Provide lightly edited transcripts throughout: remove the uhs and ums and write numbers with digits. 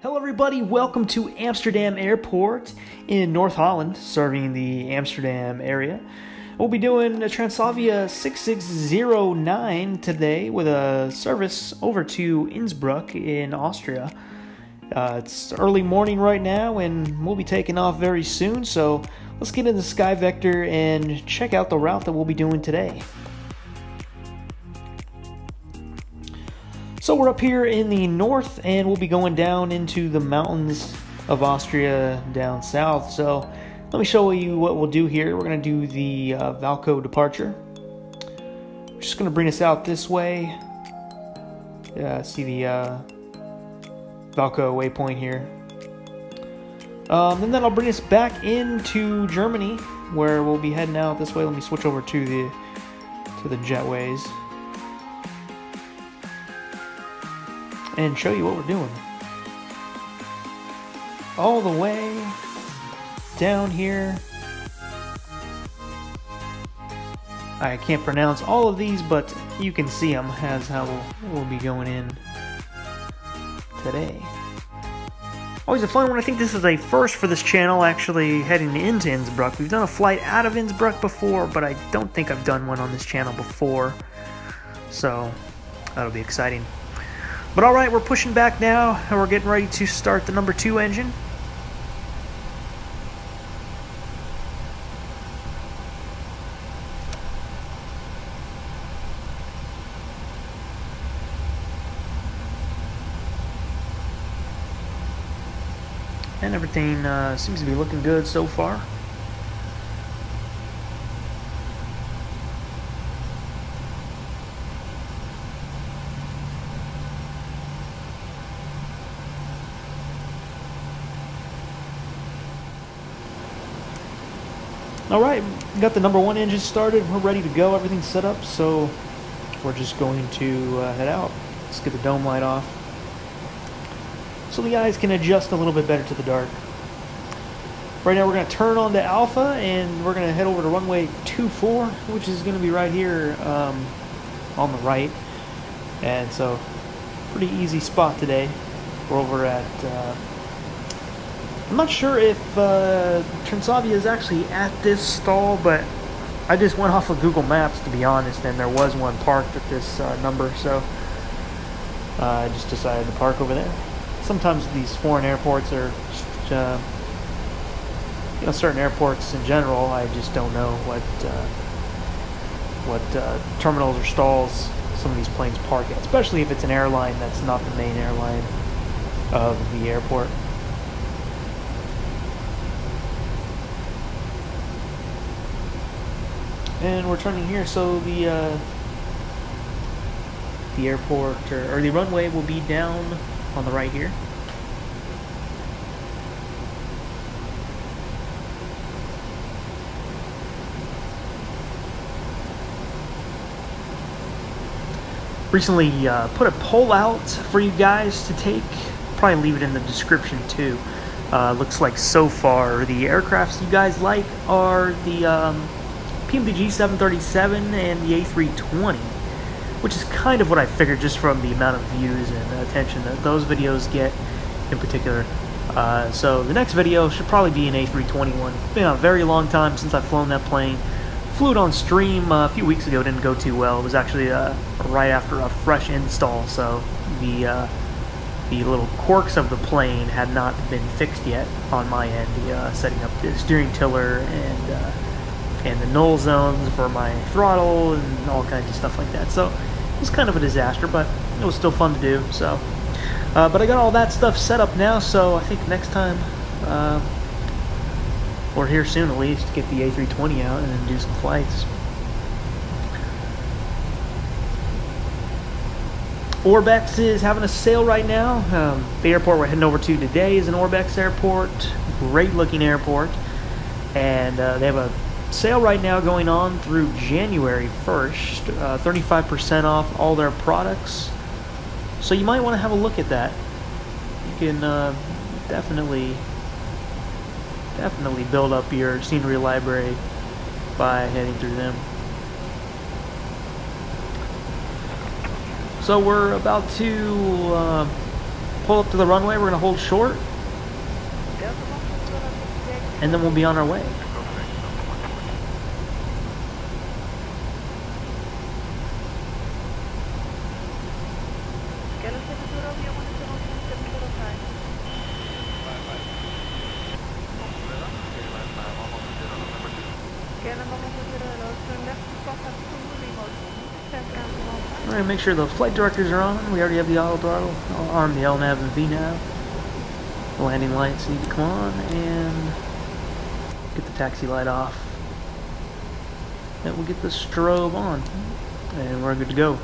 Hello everybody, welcome to Amsterdam Airport in North Holland, serving the Amsterdam area. We'll be doing a Transavia 6609 today with a service over to Innsbruck in Austria. It's early morning right now and we'll be taking off very soon, so let's get into the Sky Vector and check out the route that we'll be doing today. So we're up here in the north and we'll be going down into the mountains of Austria down south. So let me show you what we'll do here. We're going to do the Valco departure. We're just going to bring us out this way. See the Valco waypoint here. And then I'll bring us back into Germany where we'll be heading out this way. Let me switch over to the jetways and show you what we're doing. All the way down here. I can't pronounce all of these, but you can see them as how we'll be going in today. Always a fun one. I think this is a first for this channel, actually heading into Innsbruck. We've done a flight out of Innsbruck before, but I don't think I've done one on this channel before. So that'll be exciting. But alright, we're pushing back now, and we're getting ready to start the number 2 engine. And everything seems to be looking good so far. Alright, got the number 1 engine started, we're ready to go, everything's set up, so we're just going to head out. Let's get the dome light off so the eyes can adjust a little bit better to the dark. Right now we're going to turn on to Alpha and we're going to head over to runway 24, which is going to be right here on the right. And so, pretty easy spot today. We're over at I'm not sure if Transavia is actually at this stall, but I just went off of Google Maps, to be honest, and there was one parked at this number, so I just decided to park over there. Sometimes these foreign airports are, certain airports in general, I just don't know what terminals or stalls some of these planes park at, especially if it's an airline that's not the main airline of the airport. And we're turning here, so the airport or the runway will be down on the right here. Recently put a poll out for you guys to take. Probably leave it in the description too. Looks like so far the aircrafts you guys like are the PMDG 737 and the A320, which is kind of what I figured just from the amount of views and attention that those videos get in particular. So the next video should probably be an A320 one. It's been a very long time since I've flown that plane. Flew it on stream a few weeks ago, didn't go too well. It was actually right after a fresh install, so the little quirks of the plane had not been fixed yet on my end. Setting up the steering tiller and the null zones for my throttle and all kinds of stuff like that. So it was kind of a disaster, but it was still fun to do. So, but I got all that stuff set up now, so I think next time, or here soon at least, get the A320 out and then do some flights. Orbx is having a sale right now. The airport we're heading over to today is an Orbx airport. Great looking airport. And they have a sale right now going on through January 1st, 35% off all their products. So you might want to have a look at that. You can definitely build up your scenery library by heading through them. So we're about to pull up to the runway. We're gonna hold short, and then we'll be on our way. We're going to make sure the flight directors are on. We already have the auto throttle. I'll arm the LNAV and VNAV. The landing lights need to come on, and get the taxi light off. Then we'll get the strobe on, and we're good to go.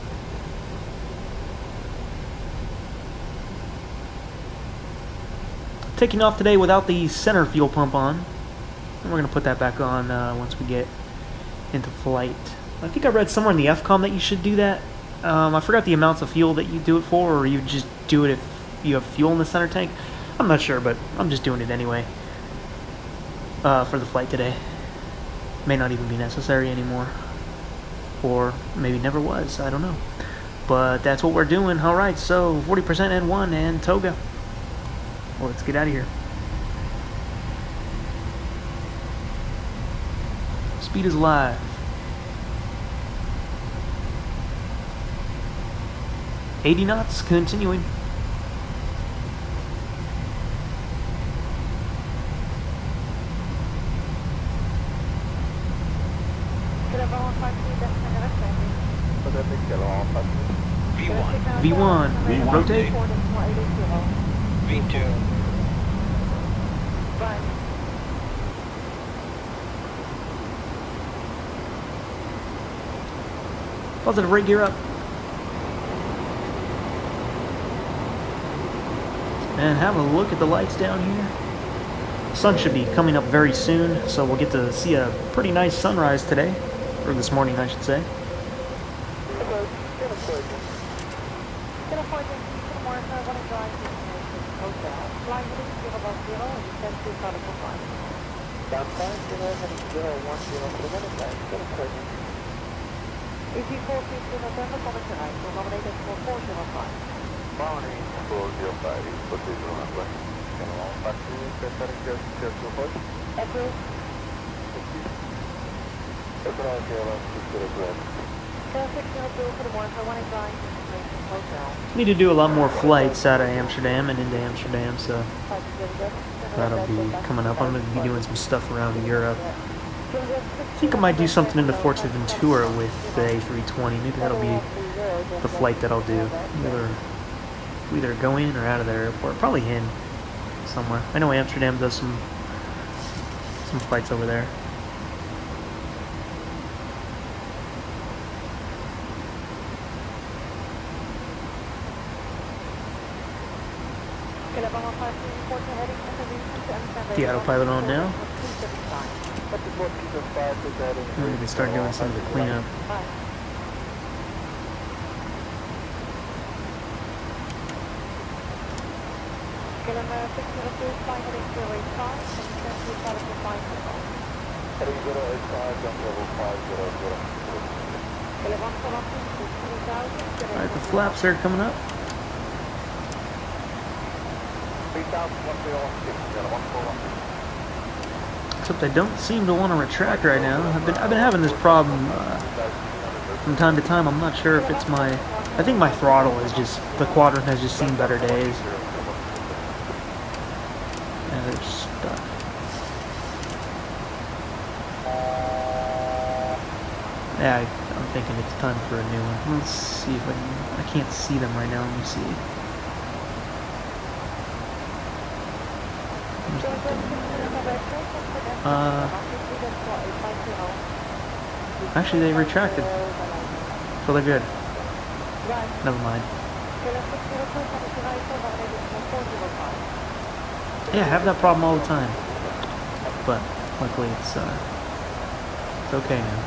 Taking off today without the center fuel pump on. And we're going to put that back on once we get into flight. I think I read somewhere in the FCOM that you should do that. I forgot the amounts of fuel that you do it for, or you just do it if you have fuel in the center tank. I'm not sure, but I'm just doing it anyway for the flight today. May not even be necessary anymore, or maybe never was, I don't know. But that's what we're doing. Alright, so 40% N1 and toga. Well, let's get out of here. Speed is live. 80 knots, continuing. V1, rotate. V2. Positive rate gear up. And have a look at the lights down here. The sun should be coming up very soon, so we'll get to see a pretty nice sunrise today. Or this morning, I should say. Need to do a lot more flights out of Amsterdam and into Amsterdam, so that'll be coming up. I'm going to be doing some stuff around Europe. I think I might do something into Fuerteventura with the A320. Maybe that'll be the flight that I'll do. Either go in or out of their airport. Probably in somewhere. I know Amsterdam does some flights over there. The autopilot on now. We're going to start doing some of the cleanup. Alright, the flaps are coming up. Except I don't seem to want to retract right now. I've been having this problem from time to time. I'm not sure if it's my... I think my throttle is just... The quadrant has just seen better days. And they're stuck. Yeah, I'm thinking it's time for a new one. Let's see if I can't see them right now. Let me see. Actually they retracted, so they're good. Never mind. Yeah, I have that problem all the time, but luckily it's okay now.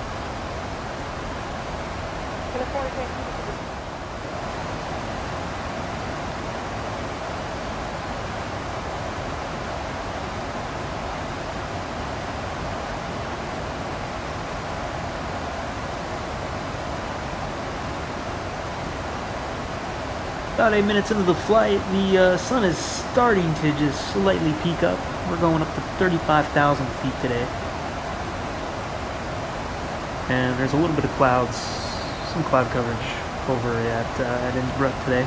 About 8 minutes into the flight, the sun is starting to just slightly peak up. We're going up to 35,000 feet today. And there's a little bit of clouds, some cloud coverage over at Innsbruck today.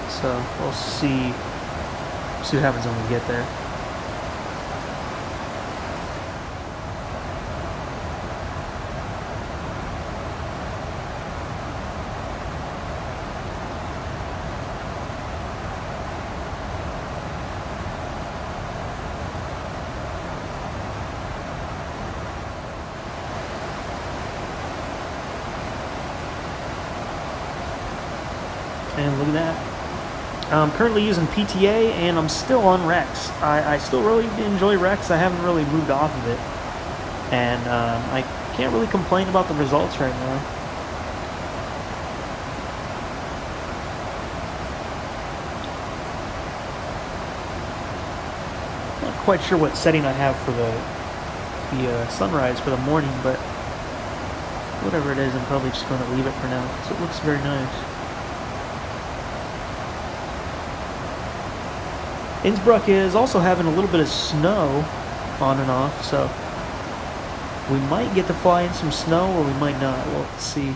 So we'll see what happens when we get there. And look at that. I'm currently using PTA and I'm still on Rex. I still really enjoy Rex. I haven't really moved off of it. And I can't really complain about the results right now. Not quite sure what setting I have for the sunrise for the morning, but whatever it is, I'm probably just going to leave it for now because it looks very nice. Innsbruck is also having a little bit of snow on and off, so we might get to fly in some snow or we might not. We'll have to see.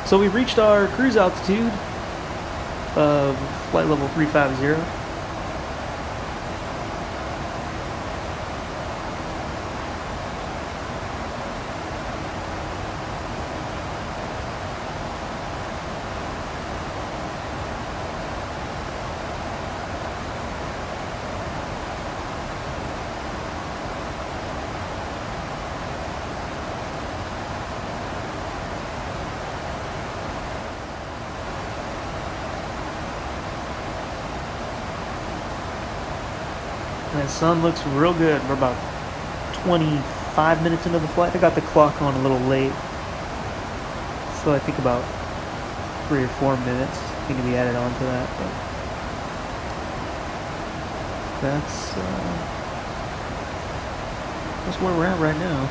So we reached our cruise altitude of flight level 350. The sun looks real good. We're about 25 minutes into the flight. I got the clock on a little late, so I think about 3 or 4 minutes need to be added on to that. But that's where we're at right now.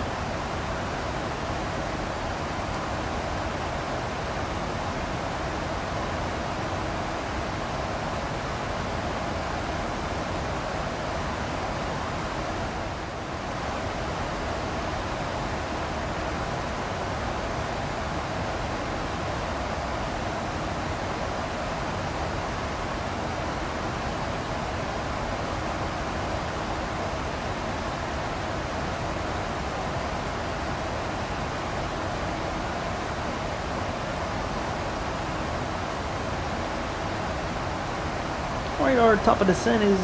Alright, our top of descent is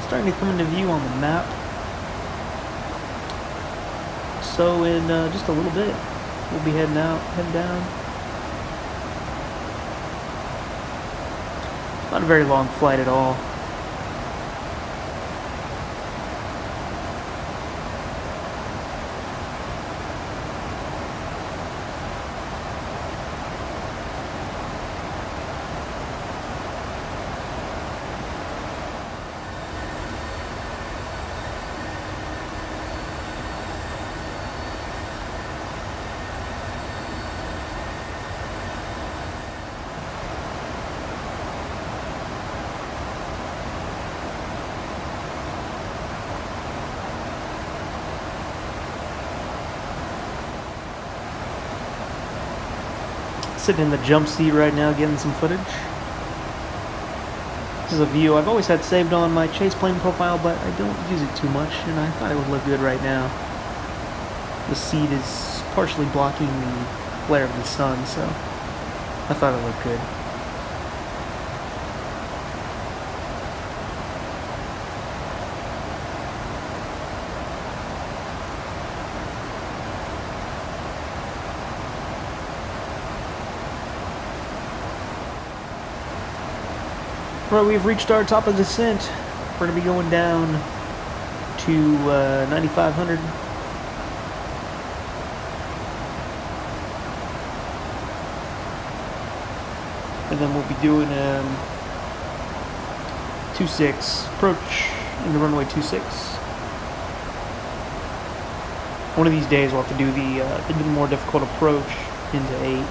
starting to come into view on the map. So in just a little bit, we'll be heading down. Not a very long flight at all. Sitting in the jump seat right now, getting some footage. This is a view I've always had saved on my chase plane profile, but I don't use it too much, and I thought it would look good right now. the seat is partially blocking the glare of the sun, so I thought it looked good. Right, we've reached our top of descent. We're going to be going down to 9,500. And then we'll be doing 2.6 approach into runway 2.6. One of these days we'll have to do the more difficult approach into 8.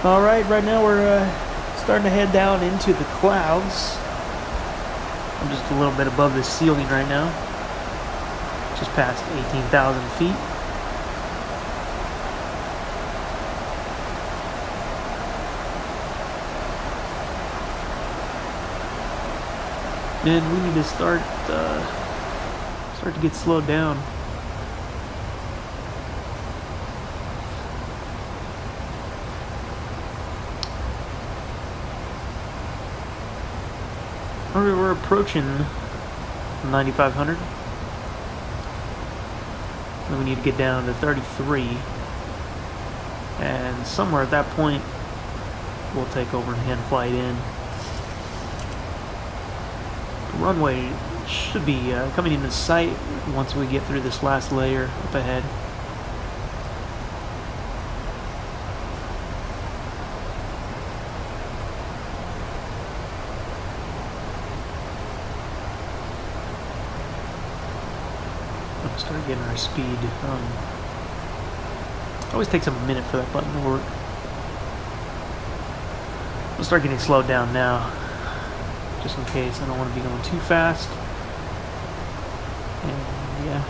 Alright, right now we're starting to head down into the clouds. I'm just a little bit above the ceiling right now. Just past 18,000 feet. And we need to start to get slowed down. Alright, we're approaching 9,500. Then we need to get down to 33. And somewhere at that point, we'll take over and hand flight in. The runway should be coming into sight once we get through this last layer up ahead. Start getting our speed. It always takes a minute for that button to work. We'll start getting slowed down now, just in case. I don't want to be going too fast. And yeah.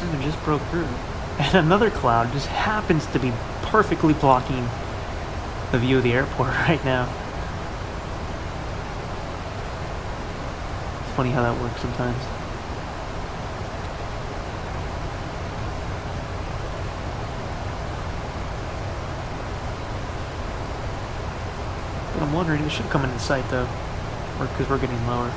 It just broke through. And another cloud just happens to be perfectly blocking the view of the airport right now. It's funny how that works sometimes. But I'm wondering, it should come into sight though, because we're getting lower.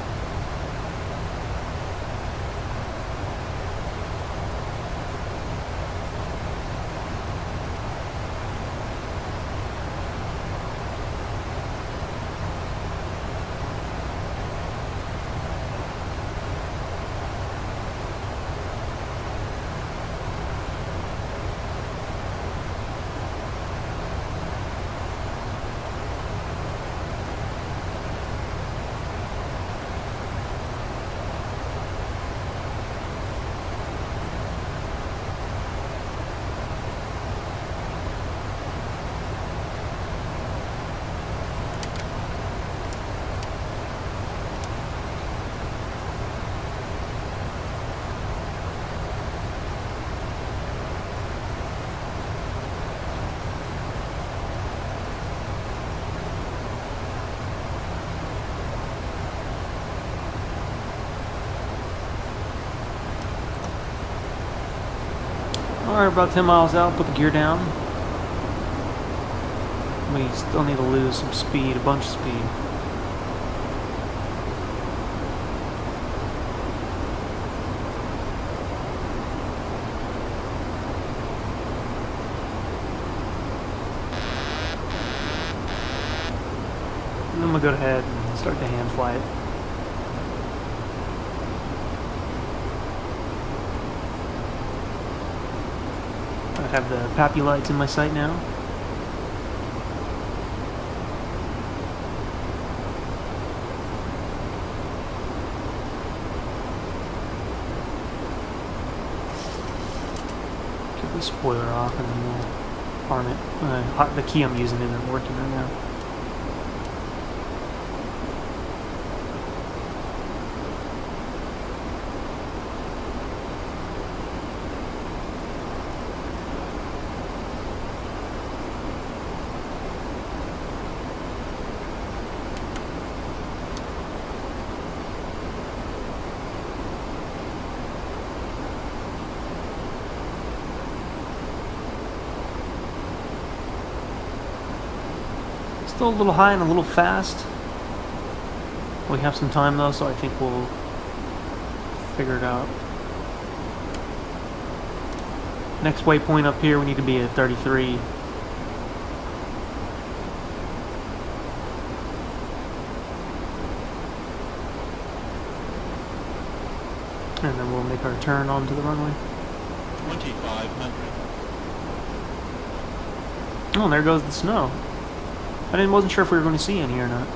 Alright, about 10 miles out, put the gear down. We still need to lose some speed, a bunch of speed. And then we'll go ahead and start to hand fly it. I have the PMDG in my sight now. Take the spoiler off and then we'll arm it. The key I'm using isn't working right now. Still a little high and a little fast. We have some time though, so I think we'll figure it out. Next waypoint up here, we need to be at 33. And then we'll make our turn onto the runway. 2500. Oh, and there goes the snow. Wasn't sure if we were going to see any or not.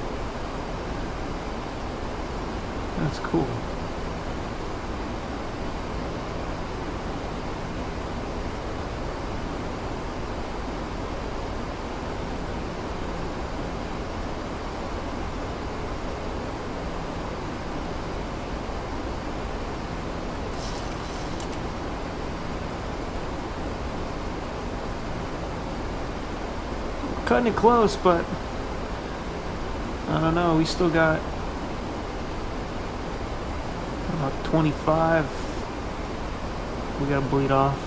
That's cool. Cutting it close, but I don't know, we still got about 25 we gotta bleed off.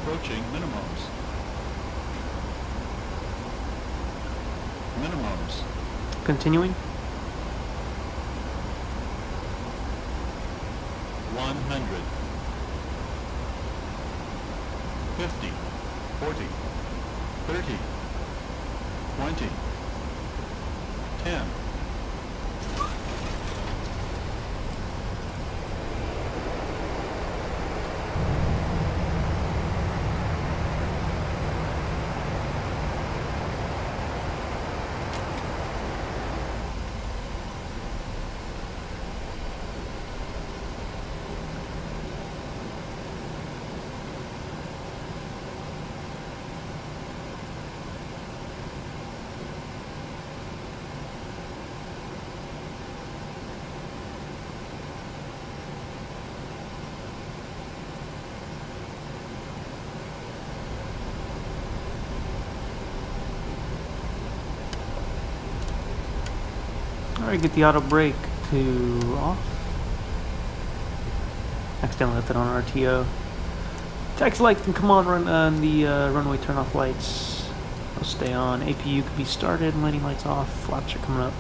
Approaching minimums. Minimums. Continuing. 100. 50. 40. 30. 20. 10. Alright, get the auto brake to off. Accidentally left it on RTO. Taxi light can come on, run the runway turn off lights. They'll stay on. APU can be started, landing lights off. Flaps are coming up.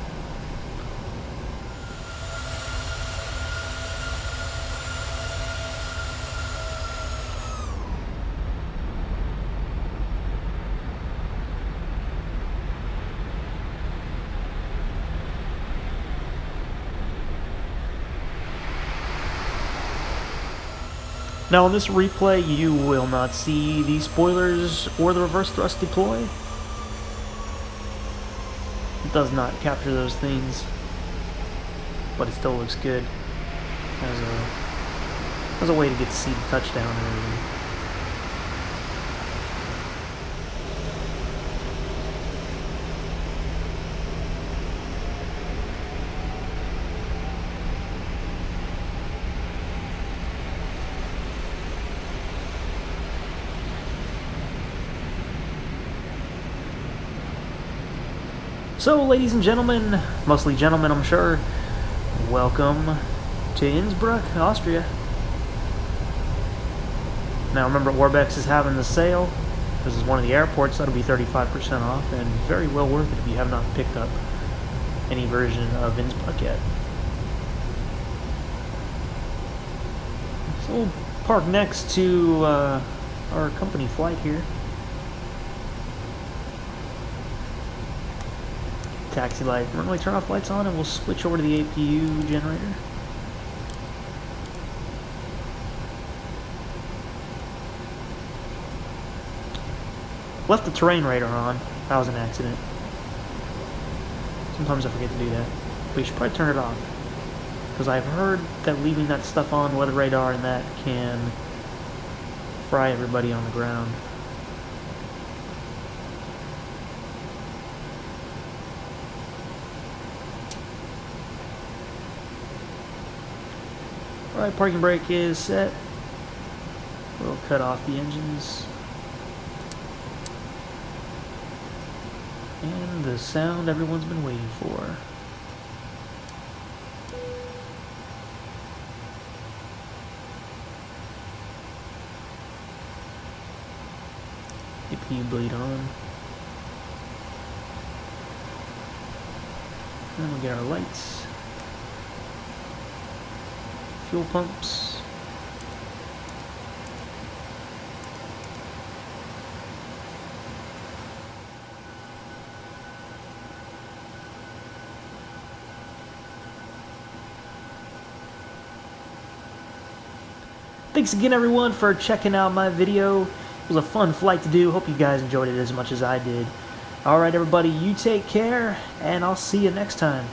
Now, in this replay, you will not see the spoilers or the reverse thrust deploy. It does not capture those things, but it still looks good as a way to get to see the touchdown and everything. So, ladies and gentlemen, mostly gentlemen, I'm sure, welcome to Innsbruck, Austria. Now, remember, Orbx is having the sale. This is one of the airports, that'll be 35% off, and very well worth it if you have not picked up any version of Innsbruck yet. So, we'll park next to our company flight here. Taxi light. Normally turn off lights on and we'll switch over to the APU generator. Left the terrain radar on. That was an accident. Sometimes I forget to do that. But you should probably turn it off. Because I've heard that leaving that stuff on, weather radar and that, can fry everybody on the ground. Alright, parking brake is set. We'll cut off the engines. And the sound everyone's been waiting for. APU bleed on. And we'll get our lights. Fuel pumps. Thanks again everyone for checking out my video. It was a fun flight to do. Hope you guys enjoyed it as much as I did. Alright everybody, you take care and I'll see you next time.